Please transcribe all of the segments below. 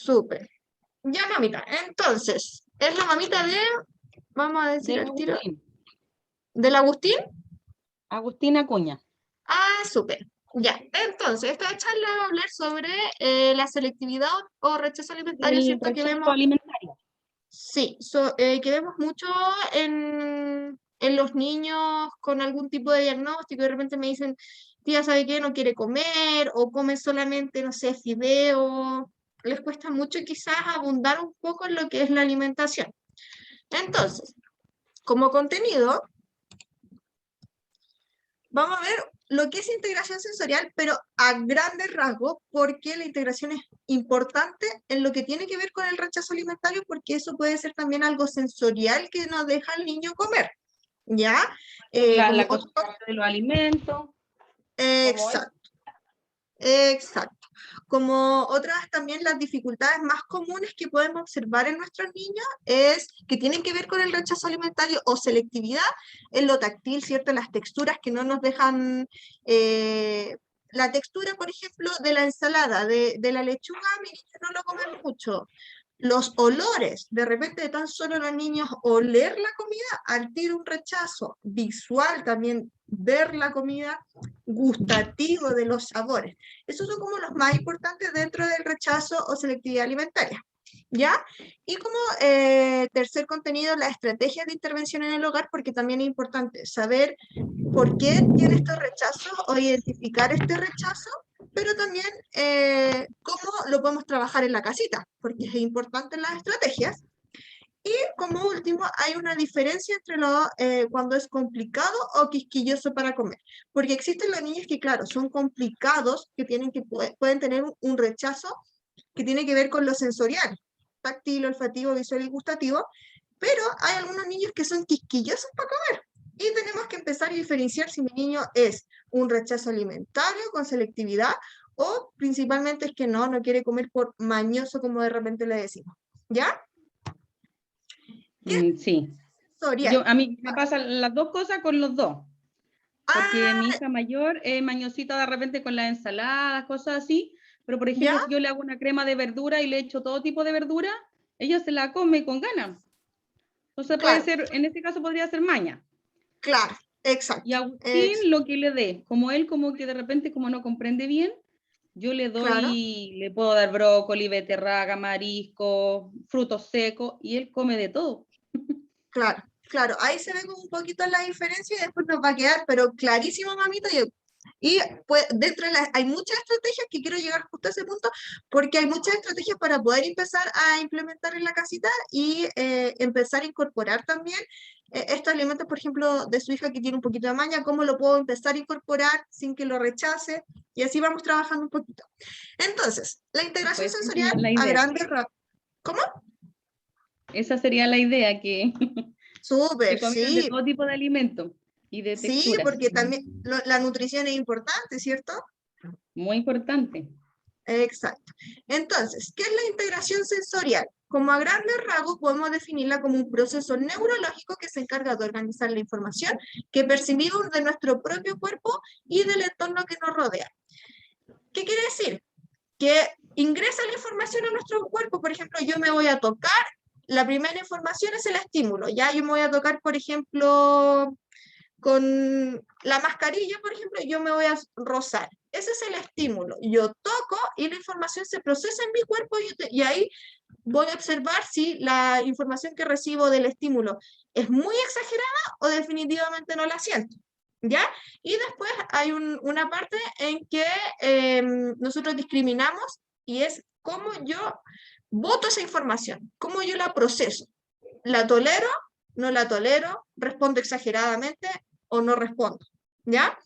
Súper. Ya, mamita. Entonces, es la mamita de, vamos a decir Del el tiro, Agustín. del Agustín. Agustín Acuña. Ah, súper. Ya. Entonces, esta charla va a hablar sobre la selectividad o rechazo alimentario, Del ¿cierto? Que rechazo vemos, alimentario. sí, que vemos mucho en los niños con algún tipo de diagnóstico. De repente me dicen, tía, ¿sabe qué? No quiere comer o come solamente, no sé, fideo. Les cuesta mucho quizás abundar un poco en lo que es la alimentación. Entonces, como contenido, vamos a ver lo que es integración sensorial, pero a grandes rasgos, porque la integración es importante en lo que tiene que ver con el rechazo alimentario, porque eso puede ser también algo sensorial que nos deja al niño comer, ¿ya? Como La costumbre de los alimentos. Como es. exacto, exacto. Como otras también las dificultades más comunes que podemos observar en nuestros niños es que tienen que ver con el rechazo alimentario o selectividad en lo táctil, ¿cierto? Las texturas que no nos dejan, la textura, por ejemplo, de la ensalada, de la lechuga, mi niño no lo comen mucho. Los olores, de repente tan solo los niños oler la comida, al tiro un rechazo visual también, ver la comida, gustativo de los sabores. Esos son como los más importantes dentro del rechazo o selectividad alimentaria. ¿Ya? Y como tercer contenido, la estrategia de intervención en el hogar, porque también es importante saber por qué tiene estos rechazos o identificar este rechazo, pero también cómo lo podemos trabajar en la casita, porque es importante en las estrategias. Y como último, hay una diferencia entre cuando es complicado o quisquilloso para comer, porque existen los niños que, claro, son complicados, pueden tener un rechazo que tiene que ver con lo sensorial, táctil, olfativo, visual y gustativo, pero hay algunos niños que son quisquillosos para comer. Y tenemos que empezar a diferenciar si mi niño es un rechazo alimentario con selectividad o principalmente es que no quiere comer por mañoso, como de repente le decimos. ¿Ya? ¿Qué es Sí. sensorial? A mí me pasan las dos cosas con los dos. Porque mi Ah, hija mayor es mañosita de repente con las ensaladas, cosas así. Pero, por ¿ya? ejemplo, si yo le hago una crema de verdura y le echo todo tipo de verdura, ella se la come con ganas. Entonces puede Claro, ser, en este caso podría ser maña. claro, Y exacto. a Agustín lo que le dé, como él como que de repente como no comprende bien, yo le Claro, doy, le puedo dar brócoli, beterraga, marisco, frutos secos, y él come de todo. claro, claro. Ahí se ve como un poquito la diferencia y después nos va a quedar, pero clarísimo, mamita. Y pues dentro de hay muchas estrategias que quiero llegar justo a ese punto, porque hay muchas estrategias para poder empezar a implementar en la casita y empezar a incorporar también estos elementos, por ejemplo, de su hija que tiene un poquito de maña, cómo lo puedo empezar a incorporar sin que lo rechace, y así vamos trabajando un poquito. Entonces, la integración Pues esa sensorial sería la a idea. grandes rasgos. ¿Cómo? Esa sería la idea, que Súper, comieran de sí, todo tipo de alimentos y de sí, texturas. porque también la nutrición es importante, ¿cierto? Muy importante. Exacto. Entonces, ¿qué es la integración sensorial? Como a grandes rasgos podemos definirla como un proceso neurológico que se encarga de organizar la información que percibimos de nuestro propio cuerpo y del entorno que nos rodea. ¿Qué quiere decir? Que ingresa la información a nuestro cuerpo. Por ejemplo, yo me voy a tocar, la primera información es el estímulo. Ya yo me voy a tocar, por ejemplo, con la mascarilla, por ejemplo, yo me voy a rozar. Ese es el estímulo. Yo toco y la información se procesa en mi cuerpo y ahí voy a observar si la información que recibo del estímulo es muy exagerada o definitivamente no la siento. ¿Ya? Y después hay una parte en que nosotros discriminamos y es cómo yo voto esa información, cómo yo la proceso. ¿La tolero? ¿No la tolero? ¿Respondo exageradamente o no respondo? ¿Ya?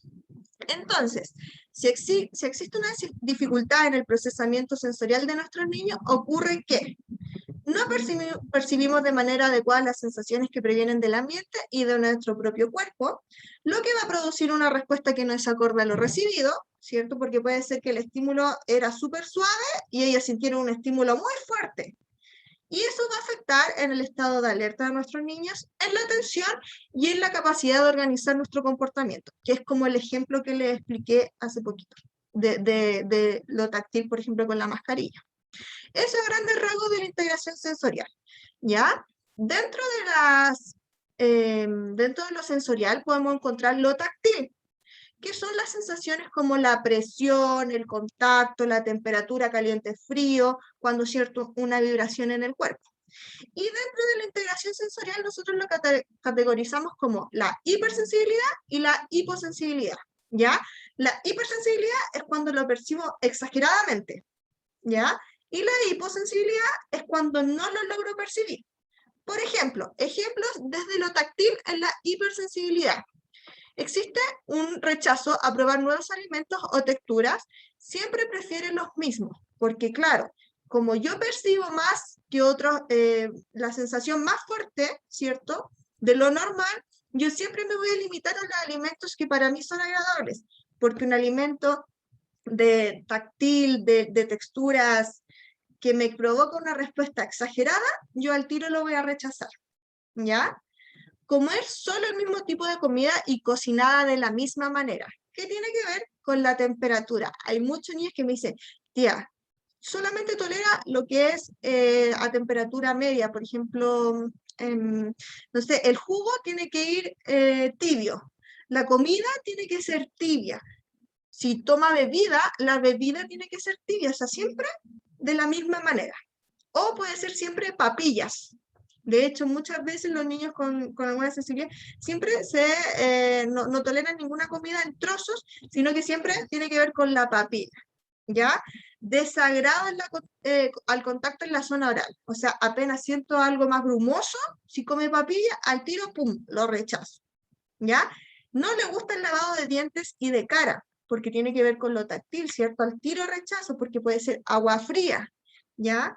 Entonces, si existe una dificultad en el procesamiento sensorial de nuestros niños, ocurre que no percibimos de manera adecuada las sensaciones que previenen del ambiente y de nuestro propio cuerpo, lo que va a producir una respuesta que no es acorde a lo recibido, ¿cierto? Porque puede ser que el estímulo era súper suave y ellos sintieron un estímulo muy fuerte. Y eso va a afectar en el estado de alerta de nuestros niños, en la atención y en la capacidad de organizar nuestro comportamiento, que es como el ejemplo que les expliqué hace poquito, de lo táctil, por ejemplo, con la mascarilla. Eso es grandes rasgos de la integración sensorial, ¿ya? Dentro dentro de lo sensorial podemos encontrar lo táctil, que son las sensaciones como la presión, el contacto, la temperatura caliente-frío, cuando cierto una vibración en el cuerpo. Y dentro de la integración sensorial nosotros lo categorizamos como la hipersensibilidad y la hiposensibilidad, ¿ya? La hipersensibilidad es cuando lo percibo exageradamente, ¿ya? Y la hiposensibilidad es cuando no lo logro percibir. Por ejemplo, ejemplos desde lo táctil en la hipersensibilidad. Existe un rechazo a probar nuevos alimentos o texturas, siempre prefieren los mismos, porque claro, como yo percibo más que otros, la sensación más fuerte, ¿cierto?, de lo normal, yo siempre me voy a limitar a los alimentos que para mí son agradables, porque un alimento de táctil, de texturas que me provoca una respuesta exagerada, yo al tiro lo voy a rechazar, ¿ya? Comer solo el mismo tipo de comida y cocinada de la misma manera. ¿Qué tiene que ver con la temperatura? Hay muchos niños que me dicen, tía, solamente tolera lo que es a temperatura media, por ejemplo, no sé, el jugo tiene que ir tibio, la comida tiene que ser tibia. Si toma bebida, la bebida tiene que ser tibia, o sea, siempre de la misma manera. O puede ser siempre papillas. De hecho, muchas veces los niños con alguna sensibilidad siempre no toleran ninguna comida en trozos, sino que siempre tiene que ver con la papilla, ¿ya? Desagrado al contacto en la zona oral. O sea, apenas siento algo más grumoso, si come papilla, al tiro, ¡pum!, lo rechazo, ¿ya? No le gusta el lavado de dientes y de cara, porque tiene que ver con lo táctil, ¿cierto? Al tiro rechazo, porque puede ser agua fría, ¿ya?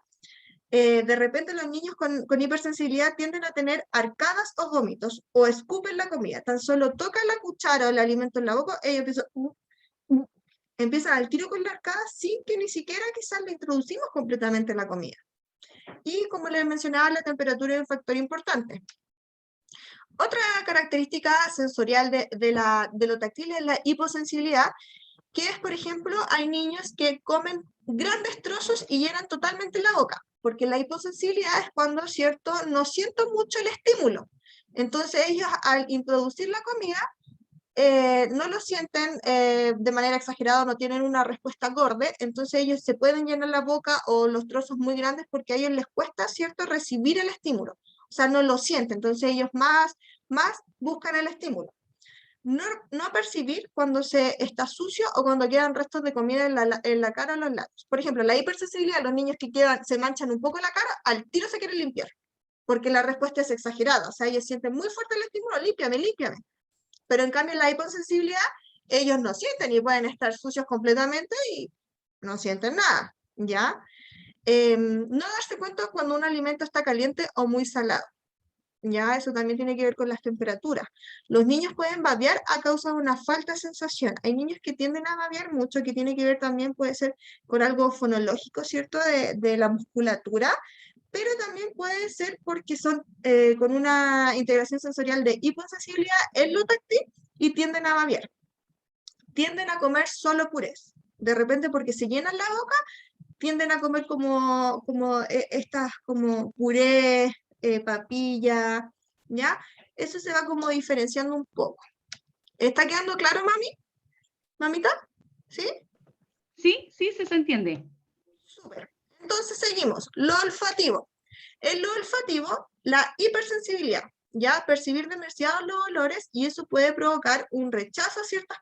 De repente los niños con hipersensibilidad tienden a tener arcadas o vómitos, o escupen la comida. Tan solo tocan la cuchara o el alimento en la boca, ellos empiezan al tiro con la arcada sin que ni siquiera quizás le introducimos completamente la comida. Y como les mencionaba, la temperatura es un factor importante. Otra característica sensorial de lo táctil es la hiposensibilidad, que es, por ejemplo, hay niños que comen grandes trozos y llenan totalmente la boca, porque la hiposensibilidad es cuando, ¿cierto?, no siento mucho el estímulo. Entonces ellos al introducir la comida, no lo sienten de manera exagerada, no tienen una respuesta acorde, entonces ellos se pueden llenar la boca o los trozos muy grandes porque a ellos les cuesta, ¿cierto?, recibir el estímulo. O sea, no lo sienten, entonces ellos más buscan el estímulo. No percibir cuando se está sucio o cuando quedan restos de comida en la cara o los labios. Por ejemplo, la hipersensibilidad, los niños que se manchan un poco la cara, al tiro se quieren limpiar, porque la respuesta es exagerada. O sea, ellos sienten muy fuerte el estímulo, límpiame, límpiame. Pero en cambio, la hiposensibilidad, ellos no sienten y pueden estar sucios completamente y no sienten nada, ¿ya? No darse cuenta cuando un alimento está caliente o muy salado. Ya, eso también tiene que ver con las temperaturas. Los niños pueden babear a causa de una falta de sensación. Hay niños que tienden a babear mucho, que tiene que ver también, puede ser con algo fonológico, ¿cierto?, de la musculatura, pero también puede ser porque son con una integración sensorial de hiposensibilidad en lo táctil y tienden a babear. Tienden a comer solo purés. De repente, porque se llenan la boca, tienden a comer como estas, como purés, papilla, ¿ya? Eso se va como diferenciando un poco. ¿Está quedando claro, mami? ¿Mamita? ¿Sí? Sí, sí, se entiende. Súper. Entonces seguimos. Lo olfativo. En lo olfativo, la hipersensibilidad, ¿ya? Percibir demasiados los olores y eso puede provocar un rechazo a ciertas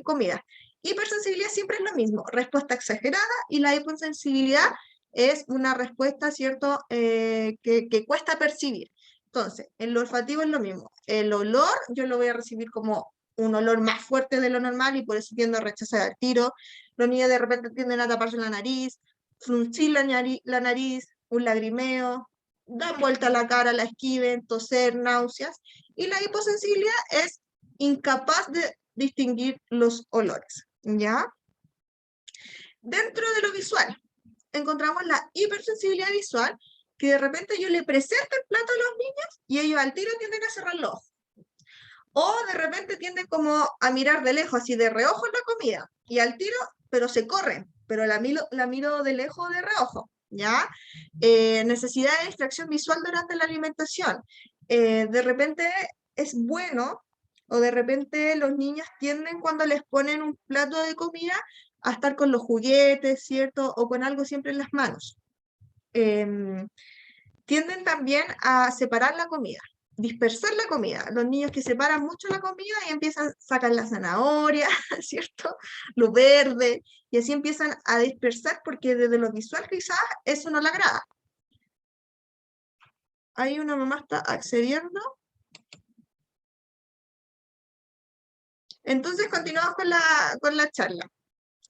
comidas. Hipersensibilidad siempre es lo mismo, respuesta exagerada, y la hiposensibilidad es una respuesta, ¿cierto?, que cuesta percibir. Entonces, en lo olfativo es lo mismo. El olor yo lo voy a recibir como un olor más fuerte de lo normal y por eso tiendo a rechazar al tiro. Los niños de repente tienden a taparse la nariz, fruncir la nariz, un lagrimeo, dan vuelta la cara, la esquiven, toser, náuseas. Y la hiposensibilidad es incapaz de distinguir los olores, ¿ya? Dentro de lo visual, encontramos la hipersensibilidad visual, que de repente yo le presento el plato a los niños y ellos al tiro tienden a cerrar los ojos. O de repente tienden como a mirar de lejos, así de reojo la comida, y al tiro, pero se corren, pero la miro de lejos o de reojo, ¿ya? Necesidad de distracción visual durante la alimentación. De repente es bueno, o de repente los niños tienden cuando les ponen un plato de comida a estar con los juguetes, ¿cierto? O con algo siempre en las manos. Tienden también a separar la comida, dispersar la comida. Los niños que separan mucho la comida y empiezan a sacar la zanahoria, ¿cierto? Lo verde, y así empiezan a dispersar porque desde lo visual quizás eso no le agrada. Ahí una mamá está accediendo. Entonces continuamos con la charla.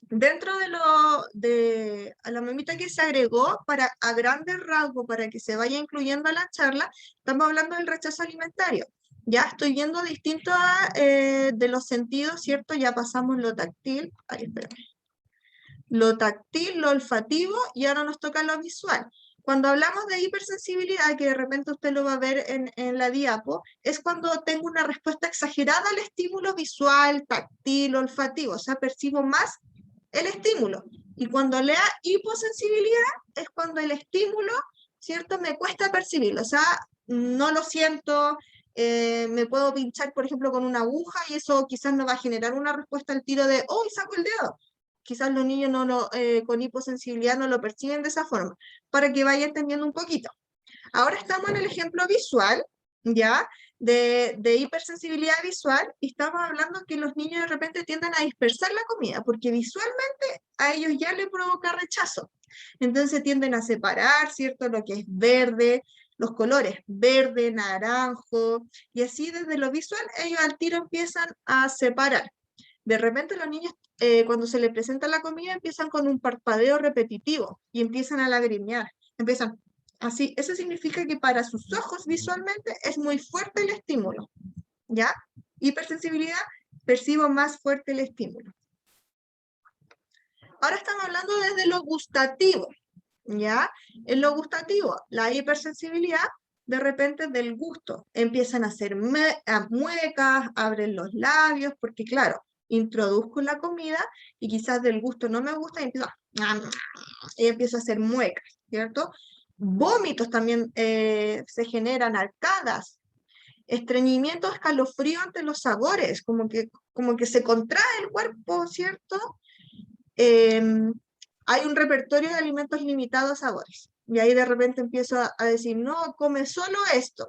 Dentro a la mamita que se agregó, a grandes rasgos, para que se vaya incluyendo a la charla, estamos hablando del rechazo alimentario. Ya estoy viendo distintos de los sentidos, ¿cierto? Ya pasamos lo táctil, lo táctil, lo olfativo, y ahora nos toca lo visual. Cuando hablamos de hipersensibilidad, que de repente usted lo va a ver en la diapo, es cuando tengo una respuesta exagerada al estímulo visual, táctil, olfativo, o sea, percibo más el estímulo. Y cuando lea hiposensibilidad es cuando el estímulo, ¿cierto? Me cuesta percibirlo, o sea, no lo siento, me puedo pinchar, por ejemplo, con una aguja y eso quizás no va a generar una respuesta al tiro de, ¡oh, saco el dedo! Quizás los niños con hiposensibilidad no lo perciben de esa forma, para que vaya entendiendo un poquito. Ahora estamos en el ejemplo visual, ¿ya? De hipersensibilidad visual, y estamos hablando que los niños de repente tienden a dispersar la comida, porque visualmente a ellos ya les provoca rechazo. Entonces tienden a separar, ¿cierto? Lo que es verde, los colores verde, naranjo, y así desde lo visual ellos al tiro empiezan a separar. De repente los niños, cuando se les presenta la comida, empiezan con un parpadeo repetitivo, y empiezan a lagrimear, empiezan así. Eso significa que para sus ojos visualmente es muy fuerte el estímulo, ¿ya? Hipersensibilidad, percibo más fuerte el estímulo. Ahora estamos hablando desde lo gustativo, ¿ya? En lo gustativo, la hipersensibilidad, de repente del gusto, empiezan a hacer muecas, abren los labios, porque claro, introduzco la comida y quizás del gusto no me gusta y empiezo a hacer muecas, ¿cierto? Vómitos también se generan, arcadas, estreñimiento, escalofrío ante los sabores, como que se contrae el cuerpo, ¿cierto? Hay un repertorio de alimentos limitados a sabores, y ahí de repente empiezo a decir, no, come solo esto,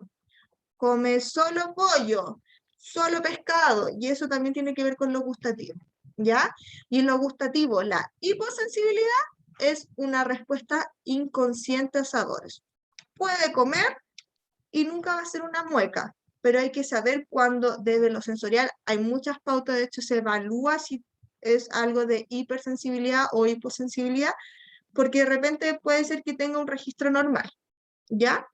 come solo pollo, solo pescado, y eso también tiene que ver con lo gustativo, ¿ya? Y en lo gustativo, la hiposensibilidad es una respuesta inconsciente a sabores. Puede comer y nunca va a ser una mueca, pero hay que saber cuándo desde lo sensorial hay muchas pautas, de hecho se evalúa si es algo de hipersensibilidad o hiposensibilidad, porque de repente puede ser que tenga un registro normal, ¿ya?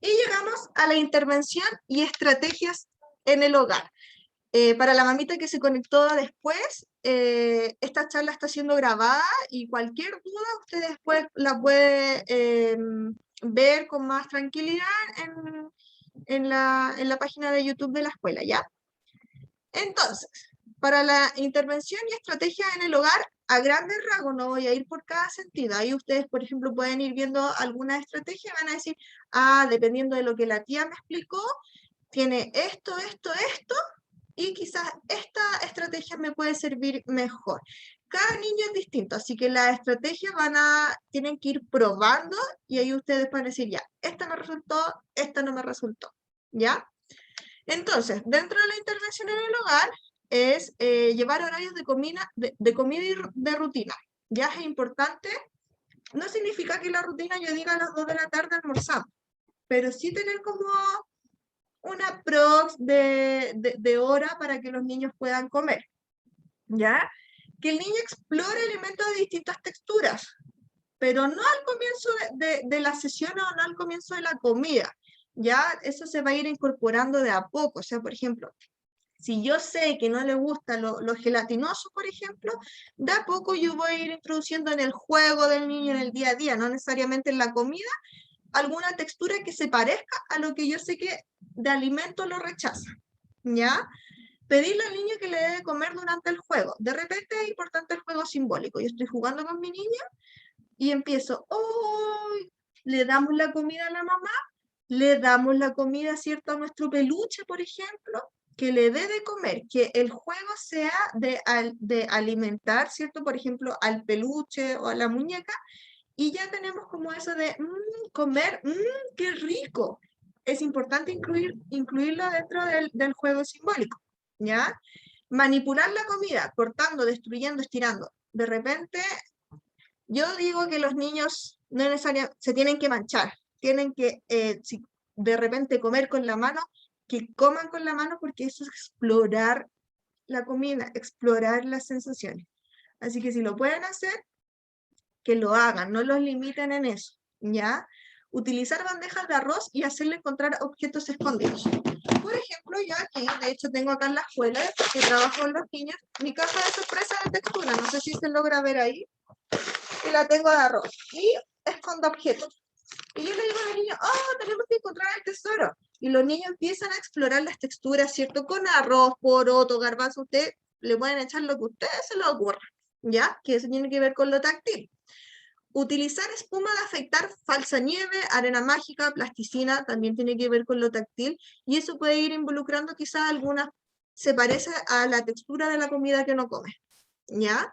Y llegamos a la intervención y estrategias en el hogar. Para la mamita que se conectó después, esta charla está siendo grabada y cualquier duda usted después la puede ver con más tranquilidad en la página de YouTube de la escuela, ¿ya? Entonces, para la intervención y estrategia en el hogar, a grandes rasgos, no voy a ir por cada sentido. Ahí ustedes, por ejemplo, pueden ir viendo alguna estrategia y van a decir, dependiendo de lo que la tía me explicó, tiene esto, y quizás esta estrategia me puede servir mejor. Cada niño es distinto, así que las estrategias tienen que ir probando y ahí ustedes van a decir, ya, esta me resultó, esta no me resultó, ¿ya? Entonces, dentro de la intervención en el hogar es llevar horarios de comida y de rutina. Ya es importante, no significa que la rutina yo diga a las 2 de la tarde almorzamos, pero sí tener como una prox de hora para que los niños puedan comer, ¿ya? Que el niño explore elementos de distintas texturas, pero no al comienzo de la sesión o no al comienzo de la comida, ¿ya? Eso se va a ir incorporando de a poco, o sea, por ejemplo, si yo sé que no le gusta lo gelatinoso, por ejemplo, de a poco yo voy a ir introduciendo en el juego del niño en el día a día, no necesariamente en la comida, alguna textura que se parezca a lo que yo sé que de alimento lo rechaza, ¿ya? Pedirle al niño que le dé de comer durante el juego. De repente es importante el juego simbólico. Yo estoy jugando con mi niña y empiezo, ¡oh! Le damos la comida a la mamá, le damos la comida, ¿cierto?, a nuestro peluche, por ejemplo, que le dé de comer, que el juego sea de alimentar, ¿cierto?, por ejemplo, al peluche o a la muñeca, y ya tenemos como eso de comer, qué rico. Es importante incluirlo dentro del juego simbólico, ¿ya? Manipular la comida, cortando, destruyendo, estirando. De repente, yo digo que los niños no necesariamente se tienen que manchar, tienen que, si de repente comer con la mano, que coman con la mano, porque eso es explorar la comida, explorar las sensaciones. Así que si lo pueden hacer, que lo hagan, no los limiten en eso, ¿ya? Utilizar bandejas de arroz y hacerle encontrar objetos escondidos. Por ejemplo, yo aquí, de hecho tengo acá en la escuela, que trabajo con los niños, mi caja de sorpresa de textura, no sé si se logra ver ahí, y la tengo de arroz, y escondo objetos. Y yo le digo a los niños, oh, tenemos que encontrar el tesoro. Y los niños empiezan a explorar las texturas, ¿cierto? Con arroz, poroto, garbanzo, usted le pueden echar lo que a ustedes se les ocurra, ¿ya? Que eso tiene que ver con lo táctil. Utilizar espuma de afeitar, falsa nieve, arena mágica, plasticina, también tiene que ver con lo táctil, y eso puede ir involucrando quizás algunas, se parece a la textura de la comida que no come, ¿ya?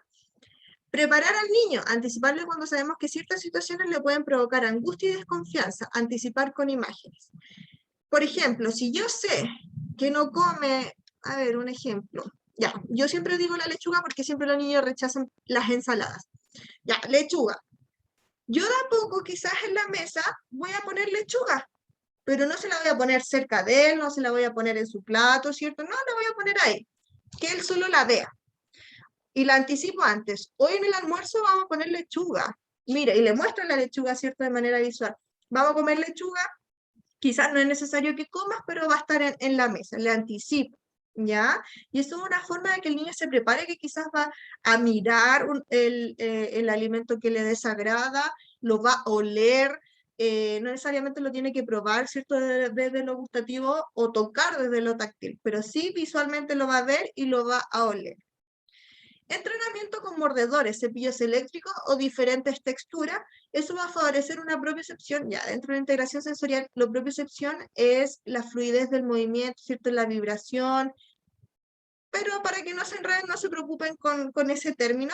Preparar al niño, anticiparle cuando sabemos que ciertas situaciones le pueden provocar angustia y desconfianza, anticipar con imágenes. Por ejemplo, si yo sé que no come, a ver, un ejemplo, ya, yo siempre digo la lechuga porque siempre los niños rechazan las ensaladas. Ya, lechuga. Yo de a poco, quizás en la mesa, voy a poner lechuga, pero no se la voy a poner cerca de él, no se la voy a poner en su plato, ¿cierto? No, la voy a poner ahí, que él solo la vea. Y la anticipo antes. Hoy en el almuerzo vamos a poner lechuga. Mira, y le muestro la lechuga, ¿cierto? De manera visual. Vamos a comer lechuga, quizás no es necesario que comas, pero va a estar en la mesa, le anticipo, ¿ya? Y eso es una forma de que el niño se prepare, que quizás va a mirar el alimento que le desagrada, lo va a oler, no necesariamente lo tiene que probar, ¿cierto? Desde lo gustativo o tocar desde lo táctil, pero sí visualmente lo va a ver y lo va a oler. Entrenamiento con mordedores, cepillos eléctricos o diferentes texturas, eso va a favorecer una propiocepción. Ya dentro de la integración sensorial, la propiocepción es la fluidez del movimiento, ¿cierto? La vibración, pero para que no se enreden, no se preocupen con ese término.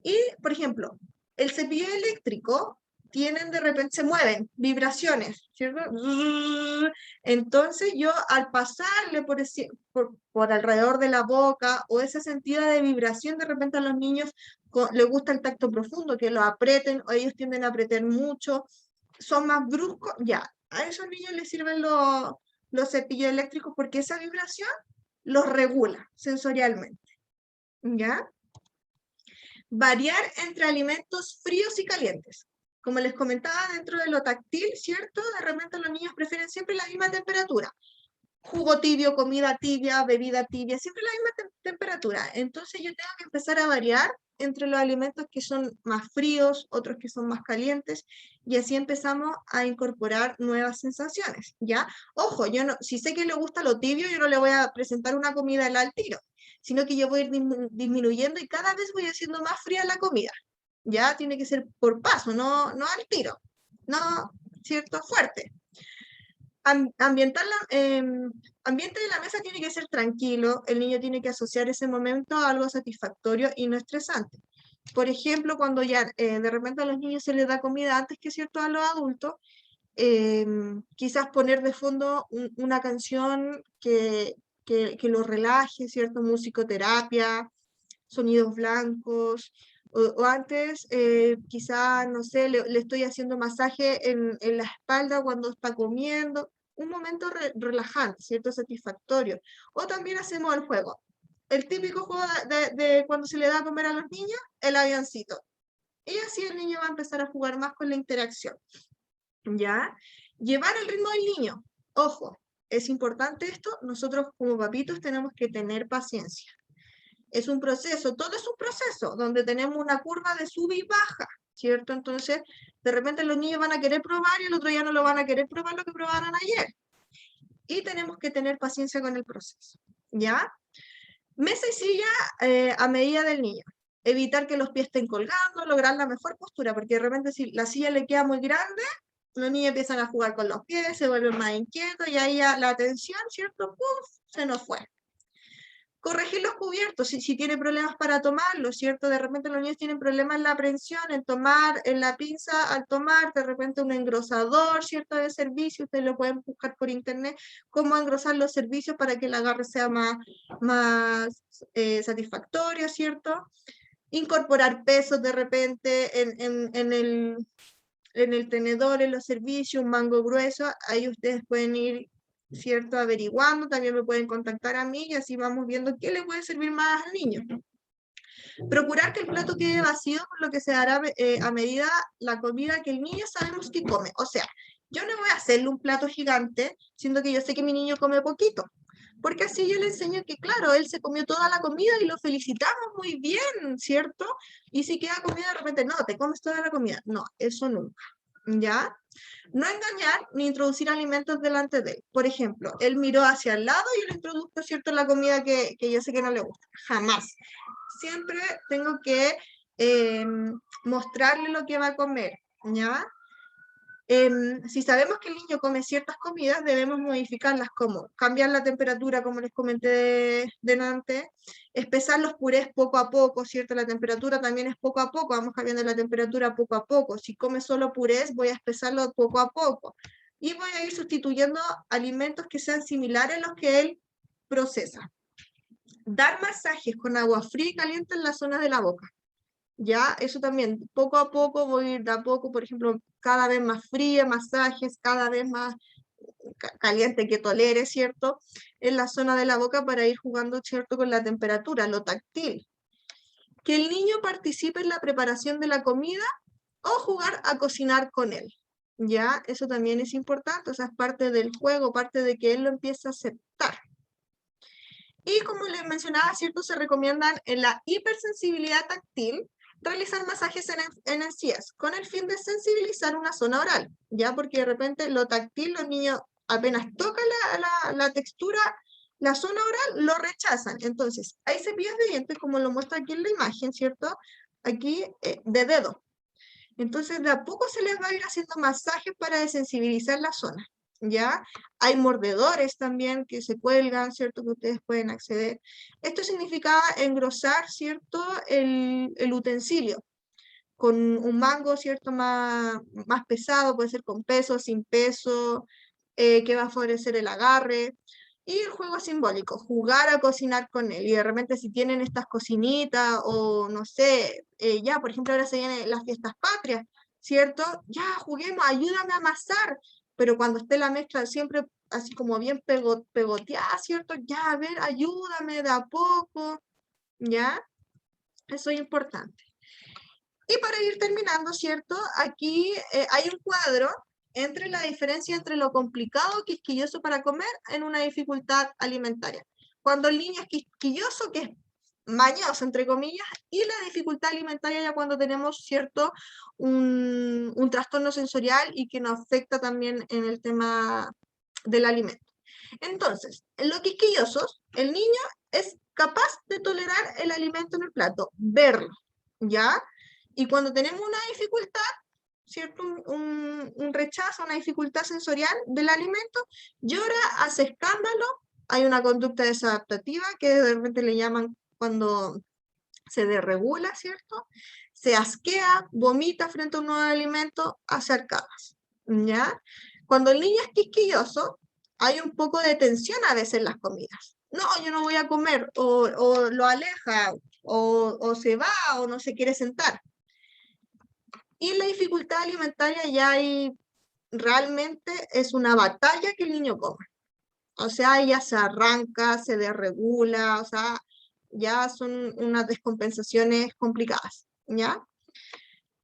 Y, por ejemplo, el cepillo eléctrico tienen de repente, se mueven, vibraciones, ¿cierto? Entonces yo al pasarle por alrededor de la boca o ese sentido de vibración, de repente a los niños les gusta el tacto profundo, que lo aprieten, o ellos tienden a apretar mucho, son más bruscos, ya, a esos niños les sirven los cepillos eléctricos porque esa vibración los regula sensorialmente, ¿ya? Variar entre alimentos fríos y calientes. Como les comentaba, dentro de lo táctil, ¿cierto? De repente los niños prefieren siempre la misma temperatura. Jugo tibio, comida tibia, bebida tibia, siempre la misma temperatura. Entonces yo tengo que empezar a variar entre los alimentos que son más fríos, otros que son más calientes, y así empezamos a incorporar nuevas sensaciones, ¿ya? Ojo, yo no, si sé que le gusta lo tibio, yo no le voy a presentar una comida al tiro, sino que yo voy a ir disminuyendo y cada vez voy haciendo más fría la comida, ¿ya? Tiene que ser por paso, no al tiro, no, ¿cierto? Fuerte. Ambiente de la mesa tiene que ser tranquilo, el niño tiene que asociar ese momento a algo satisfactorio y no estresante. Por ejemplo, cuando ya de repente a los niños se les da comida antes que cierto a los adultos, quizás poner de fondo una canción que los relaje, ¿cierto? Musicoterapia, sonidos blancos, o antes quizás, no sé, le estoy haciendo masaje en la espalda cuando está comiendo, un momento relajante, ¿cierto? Satisfactorio. O también hacemos el juego. El típico juego de cuando se le da a comer a los niños, el avioncito. Y así el niño va a empezar a jugar más con la interacción. ¿Ya? Llevar el ritmo del niño. Ojo, es importante esto, nosotros como papitos tenemos que tener paciencia. Es un proceso, todo es un proceso, donde tenemos una curva de sub y baja, ¿cierto? Entonces, de repente los niños van a querer probar y el otro día no lo van a querer probar lo que probaron ayer. Y tenemos que tener paciencia con el proceso, ¿ya? Mesa y silla a medida del niño. Evitar que los pies estén colgando, lograr la mejor postura, porque de repente si la silla le queda muy grande, los niños empiezan a jugar con los pies, se vuelven más inquietos y ahí ya la atención, ¿cierto? ¡Puf! Se nos fue. Corregir los cubiertos, si tiene problemas para tomarlo, ¿cierto? De repente los niños tienen problemas en la prensión, en tomar, en la pinza al tomar, de repente un engrosador, ¿cierto? De servicio, ustedes lo pueden buscar por internet, cómo engrosar los servicios para que el agarre sea más satisfactorio, ¿cierto? Incorporar pesos de repente en el tenedor, en los servicios, un mango grueso, ahí ustedes pueden ir, ¿cierto? Averiguando, también me pueden contactar a mí y así vamos viendo qué le puede servir más al niño. Procurar que el plato quede vacío, por lo que se dará a medida la comida que el niño sabemos que come. O sea, yo no voy a hacerle un plato gigante, siendo que yo sé que mi niño come poquito. Porque así yo le enseño que, claro, él se comió toda la comida y lo felicitamos muy bien, ¿cierto? Y si queda comida de repente, no, te comes toda la comida. No, eso nunca, ¿ya? No engañar ni introducir alimentos delante de él. Por ejemplo, él miró hacia el lado y le introdujo, ¿cierto?, la comida que yo sé que no le gusta. Jamás. Siempre tengo que mostrarle lo que va a comer, ¿ya? Si sabemos que el niño come ciertas comidas, debemos modificarlas como cambiar la temperatura, como les comenté delante, espesar los purés poco a poco, ¿cierto? La temperatura también es poco a poco, vamos cambiando la temperatura poco a poco. Si come solo purés, voy a espesarlo poco a poco. Y voy a ir sustituyendo alimentos que sean similares a los que él procesa. Dar masajes con agua fría y caliente en la zona de la boca. Ya, eso también, poco a poco voy a ir de a poco, por ejemplo, cada vez más fría, masajes, cada vez más caliente que tolere, ¿cierto? En la zona de la boca para ir jugando, ¿cierto? Con la temperatura, lo táctil. Que el niño participe en la preparación de la comida o jugar a cocinar con él. Ya, eso también es importante, o sea, es parte del juego, parte de que él lo empiece a aceptar. Y como les mencionaba, ¿cierto? Se recomiendan en la hipersensibilidad táctil realizar masajes en encías con el fin de sensibilizar una zona oral, ¿ya? Porque de repente lo táctil, los niños apenas tocan la textura, la zona oral, lo rechazan. Entonces, hay cepillos de dientes, como lo muestra aquí en la imagen, ¿cierto? Aquí, de dedo. Entonces, de a poco se les va a ir haciendo masajes para desensibilizar la zona, ¿ya? Hay mordedores también que se cuelgan, ¿cierto? Que ustedes pueden acceder. Esto significa engrosar, ¿cierto? El utensilio con un mango, ¿cierto? Más pesado, puede ser con peso, sin peso, que va a favorecer el agarre. Y el juego simbólico, jugar a cocinar con él. Y de repente si tienen estas cocinitas o no sé, ya, por ejemplo, ahora se vienen las fiestas patrias, ¿cierto? Ya, juguemos, ayúdame a amasar. Pero cuando esté la mezcla siempre así como bien pegoteada, ¿cierto? Ya, a ver, ayúdame de a poco, ¿ya? Eso es importante. Y para ir terminando, ¿cierto? Aquí hay un cuadro entre la diferencia entre lo complicado, quisquilloso para comer, en una dificultad alimentaria. Cuando el niño es quisquilloso, que es mañoso, entre comillas, y la dificultad alimentaria ya cuando tenemos, ¿cierto? Un trastorno sensorial y que nos afecta también en el tema del alimento. Entonces, en los quisquillosos, el niño es capaz de tolerar el alimento en el plato, verlo, ¿ya? Y cuando tenemos una dificultad, ¿cierto? Un rechazo, una dificultad sensorial del alimento, llora, hace escándalo, hay una conducta desadaptativa que de repente le llaman cuando se desregula, ¿cierto? Se asquea, vomita frente a un nuevo alimento, hace arcadas, ¿ya? Cuando el niño es quisquilloso, hay un poco de tensión a veces en las comidas. No, yo no voy a comer, o lo aleja, o se va, o no se quiere sentar. Y la dificultad alimentaria ya hay, realmente es una batalla que el niño come. O sea, ya se arranca, se desregula, o sea, ya son unas descompensaciones complicadas, ¿ya?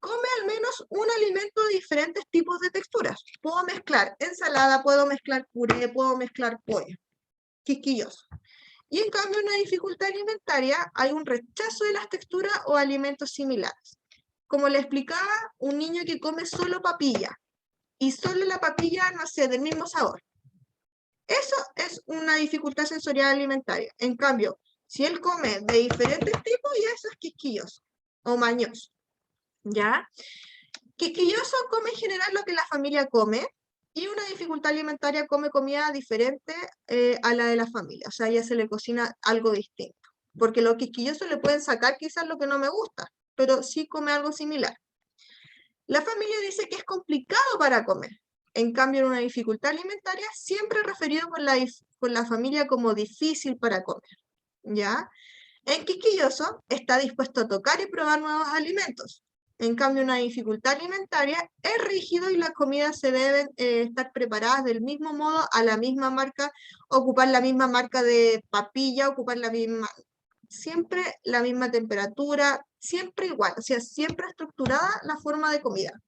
Come al menos un alimento de diferentes tipos de texturas. Puedo mezclar ensalada, puedo mezclar puré, puedo mezclar pollo. Quisquilloso. Y en cambio, en una dificultad alimentaria hay un rechazo de las texturas o alimentos similares. Como le explicaba, un niño que come solo papilla, y solo la papilla, no sé, del mismo sabor. Eso es una dificultad sensorial alimentaria. En cambio, Si él come de diferentes tipos, ya eso es quisquilloso o mañoso, ¿ya? Quisquilloso come en general lo que la familia come, y una dificultad alimentaria come comida diferente a la de la familia, o sea, ya se le cocina algo distinto, porque los quisquillosos le pueden sacar quizás lo que no me gusta, pero sí come algo similar. La familia dice que es complicado para comer, en cambio en una dificultad alimentaria siempre referido por la familia como difícil para comer, ¿ya? En quisquilloso está dispuesto a tocar y probar nuevos alimentos. En cambio, una dificultad alimentaria es rígido y las comidas se deben estar preparadas del mismo modo, a la misma marca, ocupar la misma marca de papilla, ocupar la misma, siempre la misma temperatura, siempre igual, o sea, siempre estructurada la forma de comida.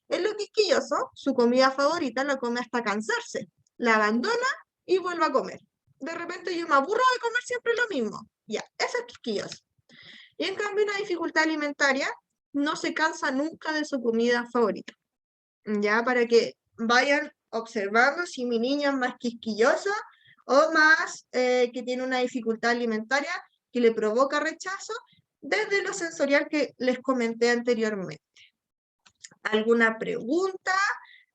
En lo quisquilloso, su comida favorita la come hasta cansarse, la abandona y vuelve a comer. De repente yo me aburro de comer siempre lo mismo. Ya, eso es quisquilloso. Y en cambio una dificultad alimentaria no se cansa nunca de su comida favorita. Ya, para que vayan observando si mi niño es más quisquilloso o más que tiene una dificultad alimentaria que le provoca rechazo, desde lo sensorial que les comenté anteriormente. ¿Alguna pregunta?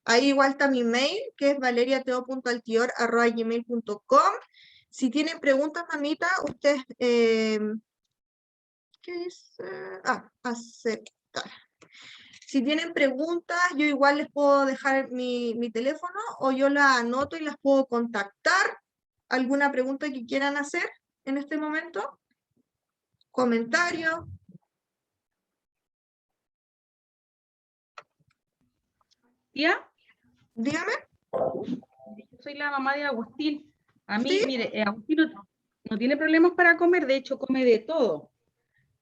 Ahí igual está mi mail, que es valeriateo.altior@gmail.com. Si tienen preguntas, mamita, ustedes... ¿qué dice? Aceptar. Si tienen preguntas, yo igual les puedo dejar mi teléfono o yo las anoto y las puedo contactar. ¿Alguna pregunta que quieran hacer en este momento? ¿Comentario? ¿Tía? Dígame. Yo soy la mamá de Agustín. A mí, ¿Sí? mire, Agustín no tiene problemas para comer, de hecho come de todo,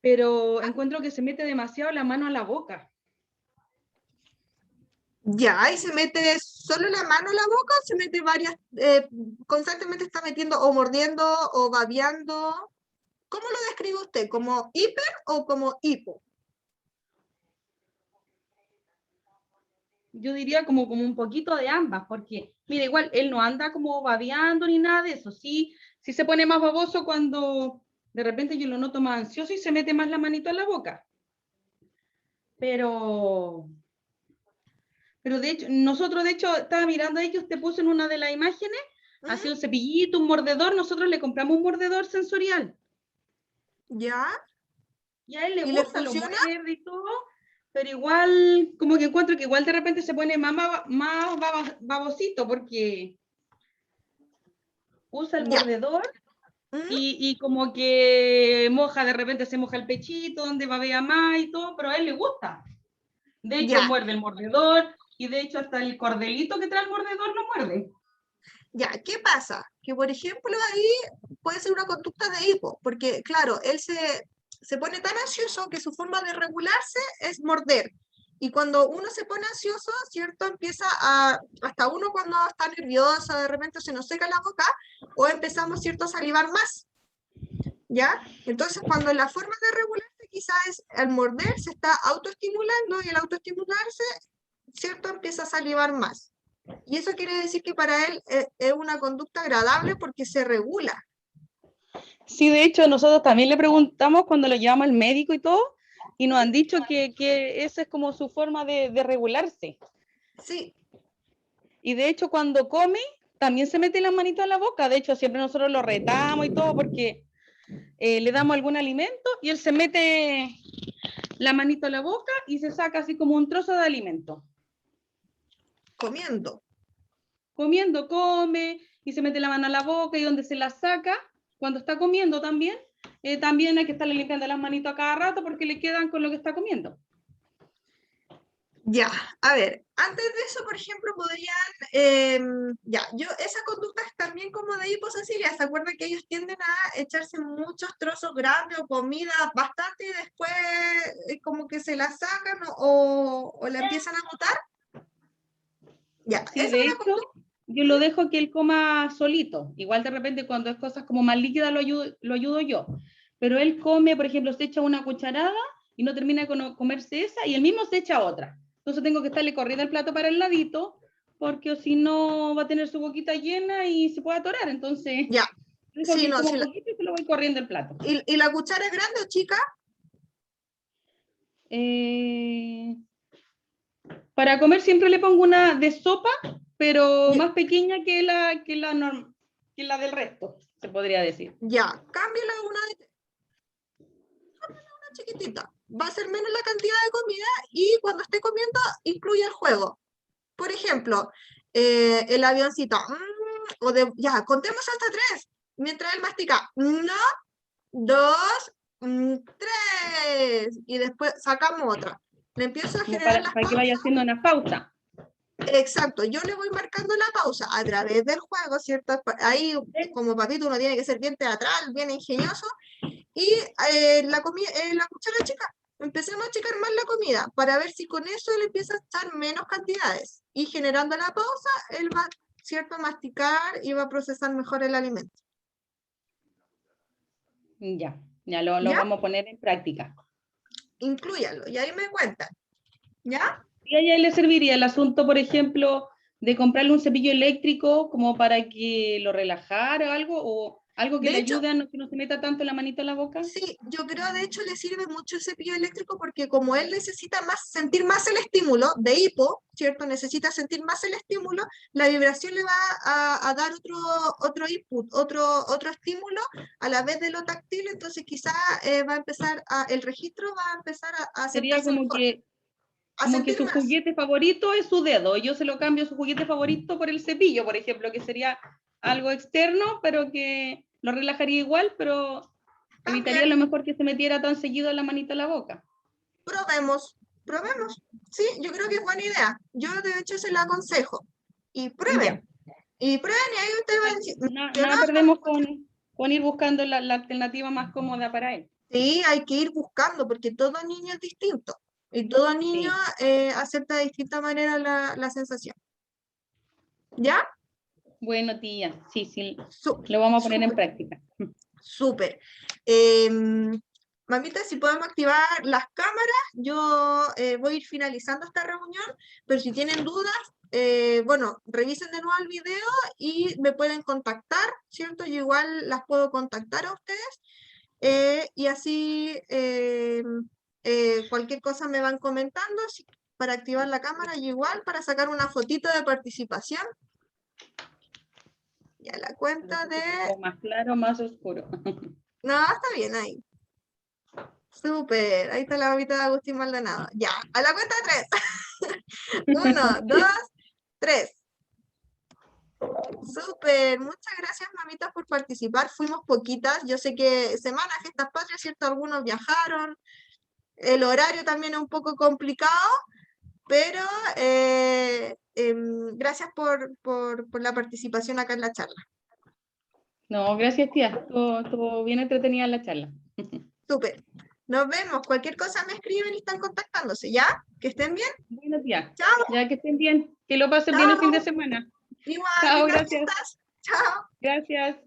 pero encuentro que se mete demasiado la mano a la boca. Ya, y se mete solo la mano en la boca o se mete varias, constantemente está metiendo o mordiendo o babeando. ¿Cómo lo describe usted? ¿Como hiper o como hipo? Yo diría como un poquito de ambas, porque, mira, igual él no anda como babeando ni nada de eso, sí se pone más baboso cuando de repente yo lo noto más ansioso y se mete más la manito en la boca. Pero de hecho, nosotros de hecho estaba mirando ahí que usted puso en una de las imágenes, hacía un cepillito, un mordedor, nosotros le compramos un mordedor sensorial. ¿Ya? Y a él le ¿Y le gusta, lo funciona? muerde y todo, pero igual, como que encuentro que igual de repente se pone más babosito porque usa el Ya. mordedor ¿Mm? y como que moja, de repente se moja el pechito, donde babea más y todo, pero a él le gusta. De hecho, Ya, muerde el mordedor y de hecho hasta el cordelito que trae el mordedor lo muerde. ya. ¿Qué pasa? Que, por ejemplo, ahí puede ser una conducta de hipo, porque, claro, él se pone tan ansioso que su forma de regularse es morder. Y cuando uno se pone ansioso, ¿cierto? Empieza hasta uno cuando está nervioso, de repente se nos seca la boca, o empezamos, ¿cierto?, a salivar más, ¿ya? Entonces, cuando la forma de regularse quizás es al morder, se está autoestimulando y al autoestimularse, ¿cierto?, empieza a salivar más. Y eso quiere decir que para él es una conducta agradable porque se regula. Sí, de hecho, nosotros también le preguntamos cuando lo llevamos al médico y todo, y nos han dicho que esa es como su forma de regularse. Sí. Y de hecho, cuando come, también se mete las manitos en la boca. De hecho, siempre nosotros lo retamos y todo porque le damos algún alimento y él se mete la manito en la boca y se saca así como un trozo de alimento. Comiendo. Comiendo, come y se mete la mano a la boca y donde se la saca, cuando está comiendo también, también hay que estarle limpiando las manitos a cada rato porque le quedan con lo que está comiendo. Ya, a ver, antes de eso, por ejemplo, podrían, esa conducta es también como de hiposensibilidad. ¿Se acuerdan que ellos tienden a echarse muchos trozos grandes o comida bastante y después como que se la sacan o la empiezan a botar? Ya, Sí, esa es de una hecho, conducta. yo lo dejo que él coma solito. Igual de repente cuando es cosas como más líquidas lo ayudo yo. Pero él come, por ejemplo, se echa una cucharada y no termina de comerse esa y él mismo se echa otra. Entonces tengo que estarle corriendo el plato para el ladito porque si no va a tener su boquita llena y se puede atorar. Entonces Ya, Sí, no, como sí, poquito y se lo voy corriendo el plato. ¿Y la cuchara es grande o chica? Para comer siempre le pongo una de sopa, pero Ya, más pequeña que la del resto, se podría decir. ya, cámbiala a una chiquitita. Va a ser menos la cantidad de comida y cuando esté comiendo, incluye el juego. Por ejemplo, el avioncito. Ya, contemos hasta 3. Mientras él mastica. 1, 2, 3. Y después sacamos otra. Le empiezo a Como generar las para que vaya pausas. haciendo una pausa. Exacto, yo le voy marcando la pausa a través del juego, ¿cierto? Ahí, como papito, uno tiene que ser bien teatral, bien ingenioso. Y la cuchara chica. Empecemos a achicar más la comida para ver si con eso él empieza a echar menos cantidades. Y generando la pausa, él va, ¿cierto?, a masticar y va a procesar mejor el alimento. Ya lo ¿Ya? vamos a poner en práctica. Inclúyalo. Y ahí me cuentan. ¿Ya? ¿Y a ella le serviría el asunto, por ejemplo, de comprarle un cepillo eléctrico como para que lo relajara o algo que De le hecho, ayude a que no se meta tanto la manito en la boca? sí, yo creo de hecho le sirve mucho el cepillo eléctrico porque como él necesita sentir más el estímulo de hipo, ¿cierto? Necesita sentir más el estímulo, la vibración le va a dar otro input, otro estímulo a la vez de lo táctil, entonces quizá va a empezar el registro va a empezar a Sería aceptarse mejor, a como que sentir su más. juguete favorito es su dedo. Yo se lo cambio su juguete favorito por el cepillo, por ejemplo, que sería algo externo, pero que lo relajaría igual, pero evitaría a También lo mejor que se metiera tan seguido la manita en la boca. probemos. Sí, yo creo que es buena idea. Yo de hecho se lo aconsejo. Y Ya. prueben. Y prueben y ahí usted va a decir, yo no, Nada perdemos con ir buscando la alternativa más cómoda para él. sí, hay que ir buscando porque todo niño es distinto y todo niño Sí. acepta de distinta manera la sensación. ¿Ya? Bueno, tía, sí, Súper, lo vamos a poner en súper, práctica. súper. Mamita, si podemos activar las cámaras, yo voy a ir finalizando esta reunión, pero si tienen dudas, bueno, revisen de nuevo el video y me pueden contactar, ¿cierto? Yo igual las puedo contactar a ustedes. Y así cualquier cosa me van comentando para activar la cámara y igual para sacar una fotito de participación. Ya la cuenta de... O más claro, más oscuro. No, está bien ahí. Súper, ahí está la mamita de Agustín Maldonado. Ya, a la cuenta de 3. 1, 2, 3. Súper, muchas gracias mamitas por participar. Fuimos poquitas, yo sé que Semana Fiestas Patrias, ¿cierto? Algunos viajaron. El horario también es un poco complicado, pero gracias por la participación acá en la charla. No, gracias, tía. Estuvo bien entretenida la charla. Súper. Nos vemos. Cualquier cosa me escriben y están contactándose, ¿ya? Que estén bien. Buenos días. Chao. Ya que estén bien. Que lo pasen bien el fin de Chao. semana. Igual, Chao, lindas gracias. fiestas. Chao. Gracias.